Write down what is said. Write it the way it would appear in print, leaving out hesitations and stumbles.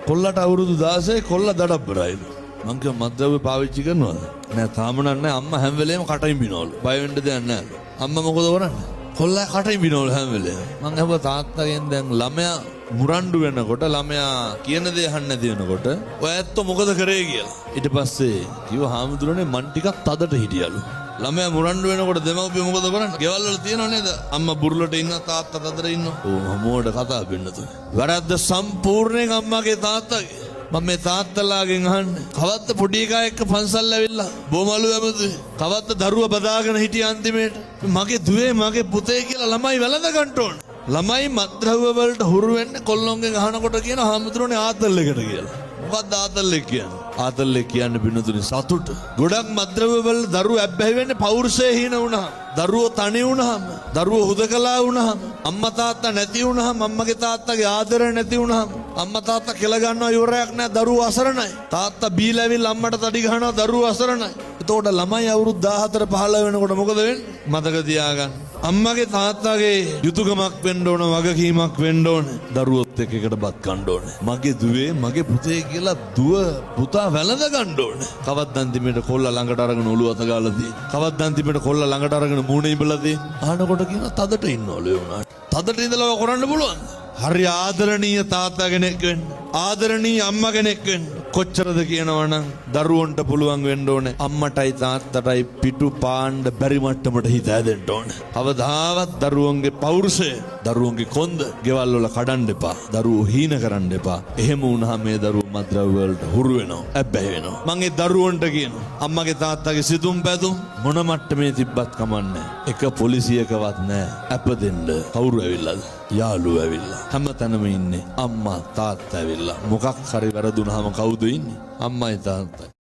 කොල්ලට අවුරුදු 16 කොල්ල දඩබ්බරයිලු. මං කිව්වා මද්ද්‍රව්‍ය පාවිච්චි කරනවද? නෑ තාම නෑ අම්මා හැම වෙලේම කටින් බිනවලු. බය වෙන්න දෙයක් නෑලු. අම්මා මොකද කරන්නේ? කොල්ලා කටින් බිනවලු හැම වෙලේම. මං අහුවා තාත්තගෙන් දැන් ළමයා මුරණ්ඩු වෙනකොට ළමයා කියන දේ අහන්න නැති වෙනකොට ඔය ඇත්තෝ මොකද කරේ කියලා. ඊට පස්සේ කිව්වා හාමුදුරනේ මං ටිකක් තදට හිටියලු. ළමයා මුරණ්ඩු වෙනකොට දෙමව්පියෝ මොකද කරන්නේ? ගෙවල් වල තියෙනව නේද? අම්මා බුරුලට ඉන්න තාත්තා තදට ඉන්නවා. ඕ මොඩ කතා වෙන්නතුනේ. වැරද්ද සම්පූර්ණයෙන් අම්මාගේ තාත්තගේ. මම මේ තාත්තලාගෙන් අහන්නේ කවද්ද පොඩි එකා එක්ක පන්සල් ඇවිල්ලා බොමලු ඇමතුයි කවද්ද දරුවා බදාගෙන හිටිය අන්තිමේට මගේ දුවේ මගේ පුතේ කියලා ළමයි වැළඳ ගන්න ඕන ළමයි මත්ද්‍රව්‍ය වලට හුරු වෙන්නේ කොල්ලොන්ගෙන් අහනකොට කියන හාමුදුරනේ ආතල් එකට කියලා මොකක්ද ආතල් එක කියන්නේ ආතල් එක කියන්නේ බිනතුනි සතුට ගොඩක් මත්ද්‍රව්‍ය වල දරුවෝ ඇබ්බැහි වෙන්නේ පෞරුෂය හීන වුණාම දරුවෝ තනි වුණාම දරුවෝ හුදකලා වුණාම අම්මා තාත්තා නැති වුණාම අම්මගේ තාත්තගේ ආදරය නැති වුණාම අම්මා තාත්තා කෙල ගන්නවා ඉවරයක් නැහැ දරුවෝ අසරණයි තාත්තා බීලා ඇවිල්ලා අම්මට තඩි ගහනවා දරුවෝ අසරණයි එතකොට ළමයි අවුරුදු 14 15 වෙනකොට මොකද වෙන්නේ මතක තියාගන්න අම්මගේ තාත්තගේ යුතුයකමක් වෙන්න ඕන වගකීමක් වෙන්න ඕන දරුවොත් එක්ක එකට බත් කන්න ඕන මගේ දුවේ මගේ පුතේ කියලා දුව පුතා වැළඳ ගන්න ඕන කවද්ද අන්තිමේට කොල්ලා ළඟට අරගෙන ඔළුව අත ගාලා තියෙන කවද්ද අන්තිමේට කොල්ලා ළඟට අරගෙන මූණ ඉඹලා තියෙන අහනකොට කියන තදට ඉන්නවලු ඒ වුණාට තදට ඉඳලා කරන්න පුළුවන් හරි ආදරණීය තාත්තා කෙනෙක් වෙන්න ආදරණීය අම්මා කෙනෙක් වෙන්න කොච්චරද කියනවනම් දරුවන්ට පුළුවන් වෙන්න ඕනේ අම්මටයි තාත්තටයි පිටු පාණ්ඩ බැරි මට්ටමට හිත හැදෙන්න ඕනේ. කවදාවත් දරුවන්ගේ පෞරුෂය දරුවන්ගේ කොන්ද ගෙවල් වල කඩන්න එපා. දරුවෝ හීන කරන්න එපා. එහෙම වුණාම මේ දරුවෝ මත්ද්‍රව්‍ය වලට හුරු වෙනවා. ඇබ්බැහි වෙනවා. මම ඒ දරුවන්ට කියනවා අම්මගේ තාත්තගේ සිතුම් පැතුම් මොන මට්ටමේ තිබ්බත් කමන්නේ. එක පොලිසියකවත් නැහැ. අප දෙන්න කවුරු ඇවිල්ලාද? යාළුවෝ ඇවිල්ලා. හැමතැනම ඉන්නේ අම්මා තාත්තා ඇවිල්ලා. මොකක් හරි වැරදුනහම කවුද ඉන්නේ? අම්මයි තාත්තයි.